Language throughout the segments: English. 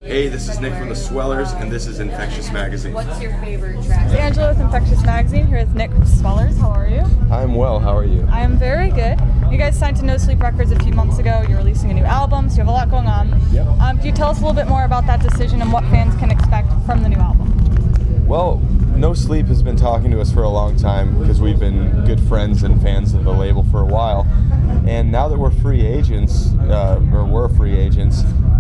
Hey, this is Nick from the Swellers, and this is Infectious Magazine. What's your favorite track? It's Angela with Infectious Magazine, here with Nick from Swellers. How are you? I'm well, how are you? I am very good. You guys signed to No Sleep Records a few months ago. You're releasing a new album, so you have a lot going on. Yep. Can you tell us a little bit more about that decision and what fans can expect from the new album? Well, No Sleep has been talking to us for a long time because we've been good friends and fans of the label for a while. And now that we're free agents,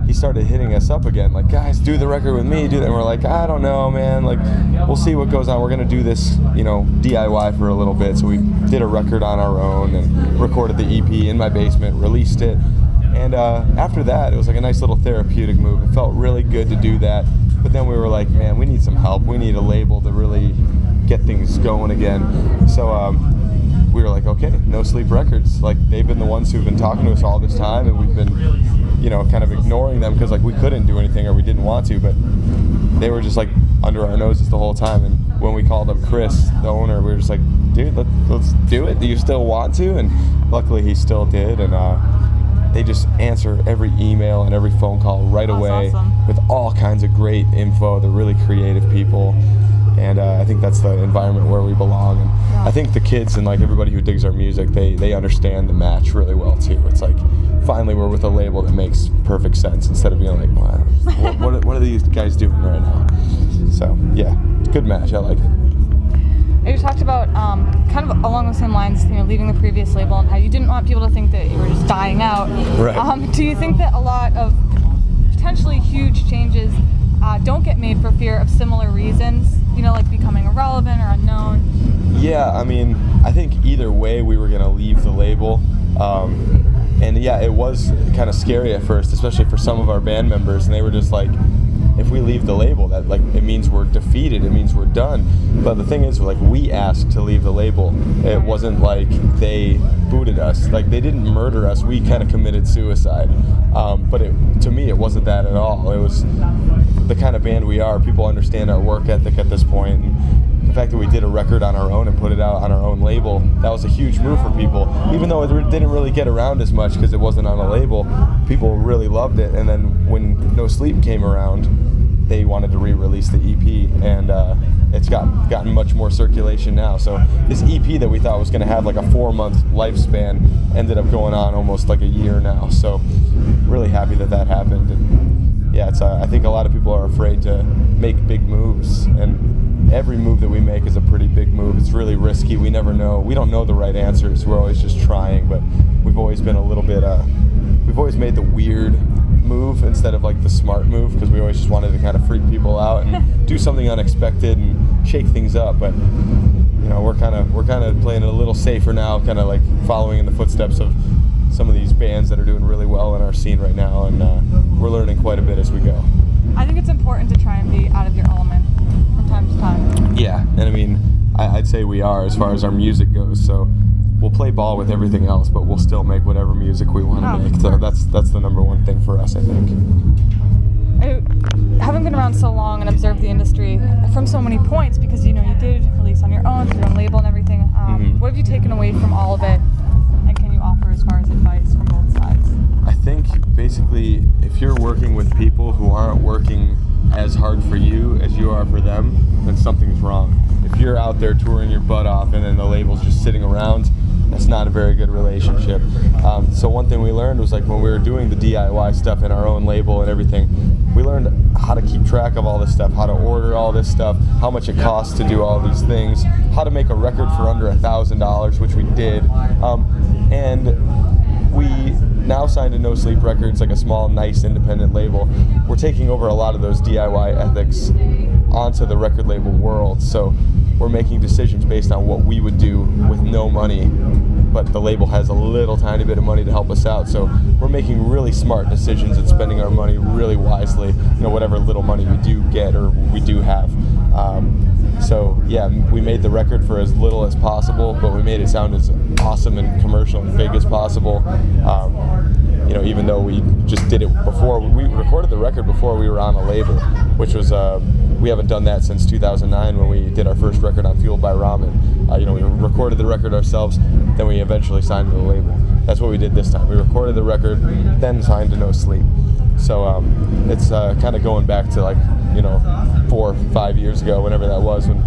he started hitting us up again, like, guys, do the record with me, do that. And we're like, I don't know, man, like, we'll see what goes on. We're gonna do this, DIY for a little bit. So we did a record on our own and recorded the EP in my basement, released it. And after that, it was like a nice little therapeutic move. It felt really good to do that. But then we were like, man, we need some help. We need a label to really get things going again. So we were like, okay, No Sleep Records. Like, they've been the ones who've been talking to us all this time, and we've been, kind of ignoring them because, like, we couldn't do anything or we didn't want to, but they were just, like, under our noses the whole time. And when we called up Chris, the owner, we were just like, dude, let's do it. Do you still want to? And luckily he still did, and they just answer every email and every phone call right away. Awesome. With all kinds of great info. They're really creative people, and I think that's the environment where we belong. And yeah. I think the kids and, like, everybody who digs our music, they understand the match really well too. It's like, finally we're with a label that makes perfect sense instead of being like, wow, what are these guys doing right now? So yeah, good match. I like it. You talked about kind of along the same lines, leaving the previous label and how you didn't want people to think that you were just dying out. Right. Do you think that a lot of potentially huge changes don't get made for fear of similar reasons, like becoming irrelevant or unknown? Yeah, I mean, I think either way we were going to leave the label. And yeah, it was kind of scary at first, especially for some of our band members, and they were just like, if we leave the label, that, like, it means we're defeated, it means we're done. But the thing is, like, we asked to leave the label. It wasn't like they booted us. Like, they didn't murder us. We kind of committed suicide. But to me, it wasn't that at all. It was the kind of band we are. People understand our work ethic at this point. And the fact that we did a record on our own and put it out on our own label, that was a huge move for people. Even though it didn't really get around as much because it wasn't on a label, people really loved it. And then when No Sleep came around, they wanted to re-release the EP, and it's gotten much more circulation now. So this EP that we thought was going to have like a 4-month lifespan ended up going on almost like a year now. So really happy that happened. And yeah, I think a lot of people are afraid to make big moves, and every move that we make is a pretty big move. It's really risky. We never know. We don't know the right answers. We're always just trying, but we've always been a little bit, we've always made the weird move instead of like the smart move, because we always just wanted to kind of freak people out and do something unexpected and shake things up. But we're kind of playing it a little safer now, kind of like following in the footsteps of some of these bands that are doing really well in our scene right now, and we're learning quite a bit as we go. I think it's important to try and be out of your element from time to time. Yeah, and I mean, I'd say we are as far as our music goes. So we'll play ball with everything else, but we'll still make whatever music we want to make. So that's the number one thing for us, I think. Having been around so long and observed the industry from so many points, because you did release on your own, through your own label and everything, what have you taken away from all of it, and can you offer as far as advice from both sides? I think basically, if you're working with people who aren't working as hard for you as you are for them, then something's wrong. If you're out there touring your butt off and then the label's just sitting around, that's not a very good relationship. So one thing we learned was, like, when we were doing the DIY stuff in our own label and everything, we learned how to keep track of all this stuff, how to order all this stuff, how much it costs to do all these things, how to make a record for under $1,000, which we did. And we now signed to No Sleep Records, like a small, nice, independent label. We're taking over a lot of those DIY ethics onto the record label world. So we're making decisions based on what we would do with no money, but the label has a little tiny bit of money to help us out. So we're making really smart decisions and spending our money really wisely, whatever little money we do get or we do have. So yeah, we made the record for as little as possible, but we made it sound as awesome and commercial and big as possible. Even though we just did it before, we recorded the record before we were on a label, which was, we haven't done that since 2009 when we did our first record on Fueled by Ramen. We recorded the record ourselves, then we eventually signed to the label. That's what we did this time. We recorded the record, then signed to No Sleep. So it's kind of going back to 4 or 5 years ago, whenever that was, when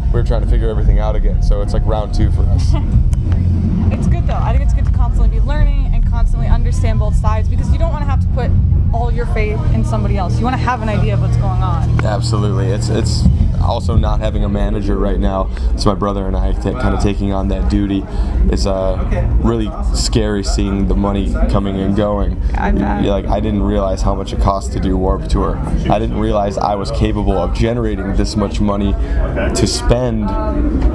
we were trying to figure everything out again. So it's like round 2 for us. It's good though. I think it's good to constantly be learning and constantly understand both sides, because you don't want to have to put all your faith in somebody else. You want to have an idea of what's going on. Absolutely. It's also not having a manager right now. So my brother and I kind of taking on that duty. It's really scary seeing the money coming and going. I didn't realize how much it cost to do Warped Tour. I didn't realize I was capable of generating this much money to spend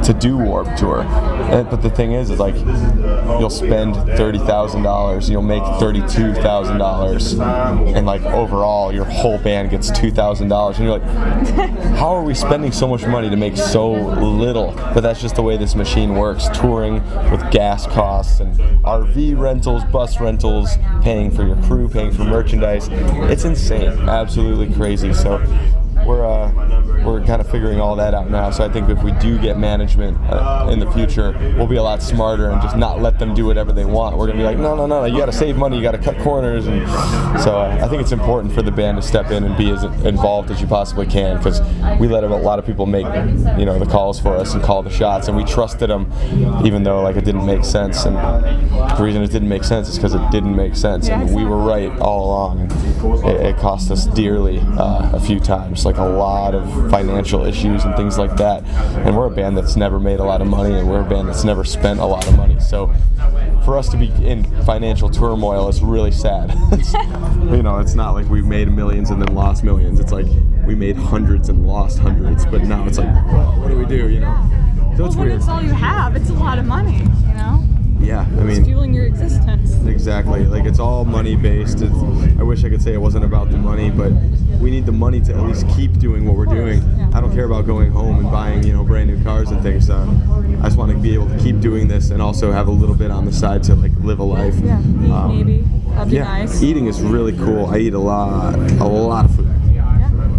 to do Warped Tour. But the thing is like, you'll spend $30,000, you'll make $32,000, and like overall your whole band gets $2,000, and you're like, how are we spending so much money to make so little? But that's just the way this machine works. Touring with gas costs and RV rentals, bus rentals, paying for your crew, paying for merchandise. It's insane, absolutely crazy. So we're kind of figuring all that out now. So I think if we do get management in the future, we'll be a lot smarter and just not let them do whatever they want. We're gonna be like, no, you got to save money, you got to cut corners, and so I think it's important for the band to step in and be as involved as you possibly can, because we let a lot of people make the calls for us and call the shots, and we trusted them, even though it didn't make sense. And the reason it didn't make sense is because it didn't make sense, and we were right all along. It cost us dearly a few times, a lot of financial issues and things like that. And we're a band that's never made a lot of money, and we're a band that's never spent a lot of money. So for us to be in financial turmoil is really sad. It's not like we made millions and then lost millions. It's like we made hundreds and lost hundreds, but now it's like, what do we do? So it's weird. When it's all you have, it's a lot of money, Yeah, it's fueling your existence. Exactly. It's all money based. I wish I could say it wasn't about the money, but we need the money to at least keep doing what we're doing. Yeah. I don't care about going home and buying, brand new cars and things. I just want to be able to keep doing this and also have a little bit on the side to live a life. Yeah, maybe. That'd be nice. Eating is really cool. I eat a lot of food.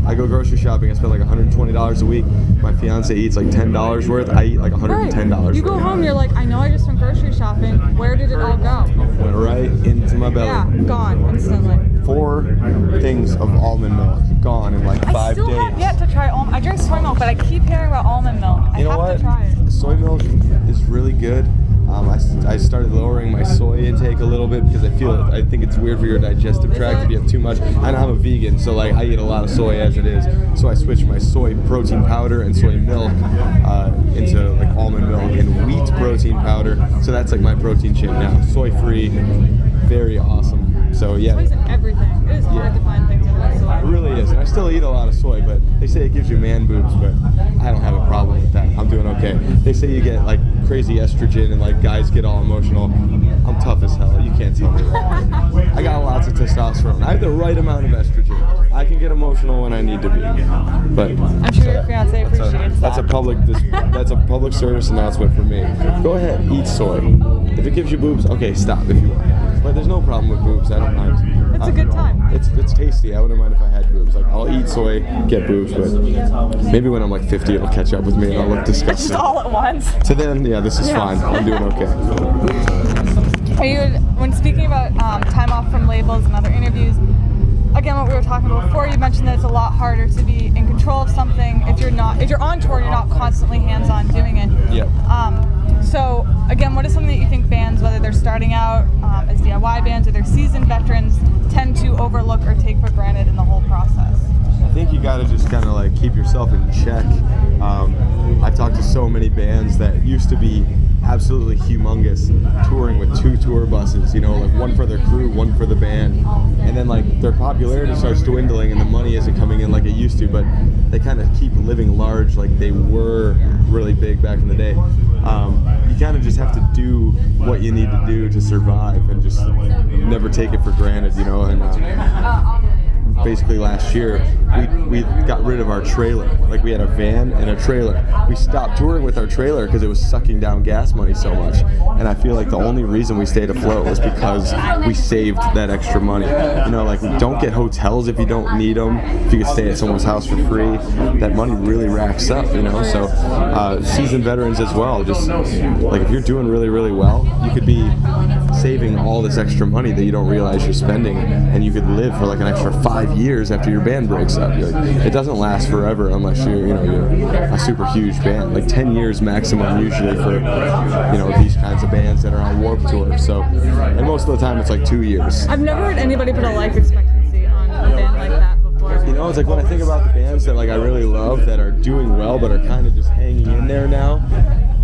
I go grocery shopping, I spend $120 a week. My fiance eats $10 worth. I eat $110 You go home, you're like, I know I just went grocery shopping. Where did it all go? Went right into my belly. Yeah, gone instantly. 4 things of almond milk gone in 5 days. I still have yet to try almond. I drink soy milk, but I keep hearing about almond milk. I have to try it. Soy milk is really good. I started lowering my soy intake a little bit because I think it's weird for your digestive tract if you have too much. And I'm a vegan, so I eat a lot of soy as it is. So I switched my soy protein powder and soy milk into almond milk and wheat protein powder. So that's my protein shake now. Soy free, very awesome. So yeah. Soy's in everything. It is hard to find things that have soy. It really is, and I still eat a lot of soy, but they say it gives you man boobs, but I don't have a problem with that. I'm doing okay. They say you get crazy estrogen and guys get all emotional. I'm tough as hell. You can't tell me that. I got lots of testosterone. I have the right amount of estrogen. I can get emotional when I need to be. But I'm sure your fiance appreciates that. That's a public service announcement for me. Go ahead, eat soy. If it gives you boobs, okay, stop if you want. But there's no problem with boobs. I don't mind. It's a good time. It's tasty. I wouldn't mind if I had boobs. I'll eat soy, get boobs, but maybe when I'm 50, it'll catch up with me and I'll look disgusting. Just all at once. So then, this is fine. I'm doing okay. When speaking about time off from labels and other interviews, again, what we were talking about before, you mentioned that it's a lot harder to be in control of something if you're on tour and you're not constantly hands-on doing it. Yeah. So again, what is something that you think bands, whether they're starting out as DIY bands or they're seasoned veterans, tend to overlook or take for granted in the whole process? I think you gotta just kind of keep yourself in check. I talked to so many bands that used to be absolutely humongous, touring with 2 tour buses, one for their crew, one for the band, and then their popularity starts dwindling and the money isn't coming in like it used to, but they kind of keep living large like they were really big back in the day. You kind of just have to do what you need to do to survive and just never take it for granted, and basically last year, we got rid of our trailer. Like, we had a van and a trailer. We stopped touring with our trailer because it was sucking down gas money so much. And I feel like the only reason we stayed afloat was because we saved that extra money. You know, like, don't get hotels if you don't need them. If you could stay at someone's house for free, that money really racks up, you know. So seasoned veterans as well, just like, if you're doing really, really well, you could be saving all this extra money that you don't realize you're spending, and you could live for like an extra 5 years after your band breaks up. It doesn't last forever unless you're a super huge band. Like 10 years maximum usually for these kinds of bands that are on Warped Tour. So, and most of the time it's like 2 years. I've never heard anybody put a life expectancy on a band like that before. You know, it's like when I think about the bands that like I really love that are doing well but are kind of just hanging in there now,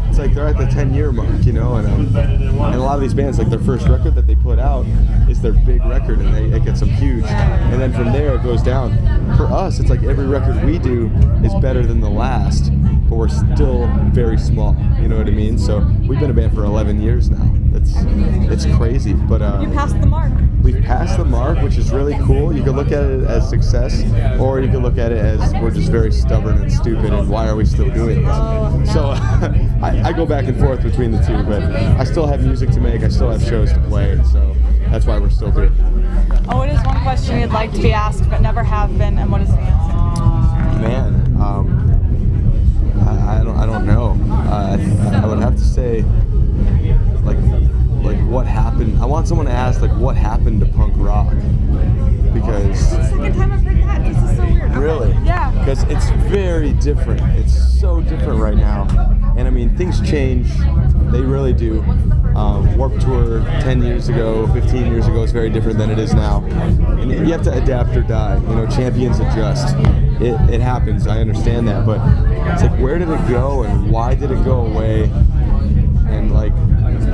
it's like they're at the 10-year mark, you know, and a lot of these bands, like, their first record that they put out is their big record, and it gets them huge, and then from there it goes down. For us, it's like every record we do is better than the last, but we're still very small, you know what I mean? So we've been a band for 11 years now. It's crazy, but you passed the mark. We've passed the mark, which is really cool. You could look at it as success, or you could look at it as we're just very stubborn and stupid, and why are we still doing this? So I go back and forth between the two, but I still have music to make, I still have shows to play, so that's why we're still doing it. Oh, what is one question you'd like to be asked but never have been, and what is the answer? Man, I don't know. I would have to say, like what happened. I want someone to ask, like, what happened to punk rock, because It's the second time I've heard that. This is so weird. Really? Yeah. Because it's very different. It's so different right now. And I mean, things change. They really do. Warped Tour 10 years ago, 15 years ago is very different than it is now. And you have to adapt or die. You know, champions adjust. It happens. I understand that. But it's like, where did it go and why did it go away? And like,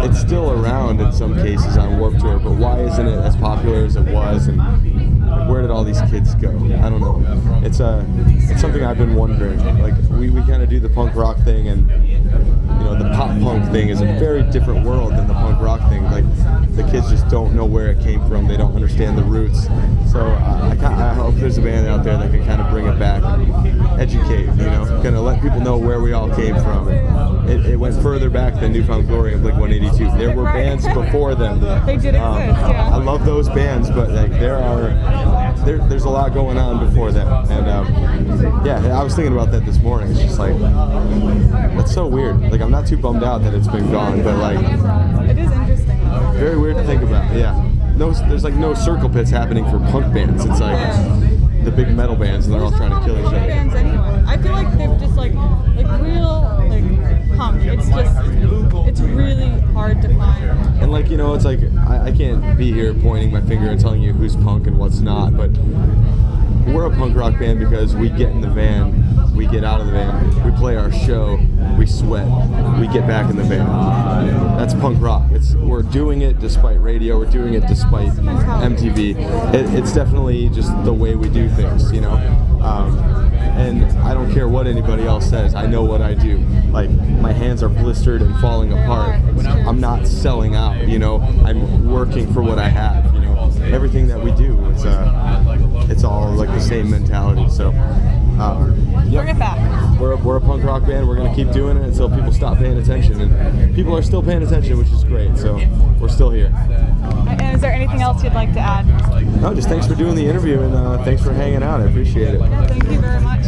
it's still around in some cases on Warped Tour, but why isn't it as popular as it was? And like, where did all these kids go? I don't know. It's something I've been wondering. Like, we kind of do the punk rock thing, and the pop punk thing is a very different world than the punk rock thing. Like, the kids just don't know where it came from. They don't understand the roots. So I hope there's a band out there that can kind of bring it back and educate, kind of let people know where we all came from. It went further back than Newfound Glory and Blink-182. There were bands before them. They did exist, yeah. I love those bands, but like there's a lot going on before them. And I was thinking about that this morning. It's just like, that's so weird. Like, I'm not too bummed out that it's been gone, but like, it is interesting though. very weird to think about. Yeah. There's like no circle pits happening for punk bands. It's like the big metal bands, and they're all trying to kill each other. Bands anyway. I feel like they're just like real punk. It's really hard to find. And like, it's like I can't be here pointing my finger and telling you who's punk and what's not, but we're a punk rock band because we get in the van, we get out of the van, we play our show, we sweat, we get back in the van. That's punk rock. We're doing it despite radio, we're doing it despite MTV. It's definitely just the way we do things, and I don't care what anybody else says. I know what I do. Like, my hands are blistered and falling apart. I'm not selling out, I'm working for what I have, Everything that we do, it's all like the same mentality. So bring it back. We're a punk rock band. We're gonna keep doing it until people stop paying attention, and people are still paying attention, which is great. So we're still here. And is there anything else you'd like to add? No, just thanks for doing the interview, and thanks for hanging out. I appreciate it. Yeah, thank you very much.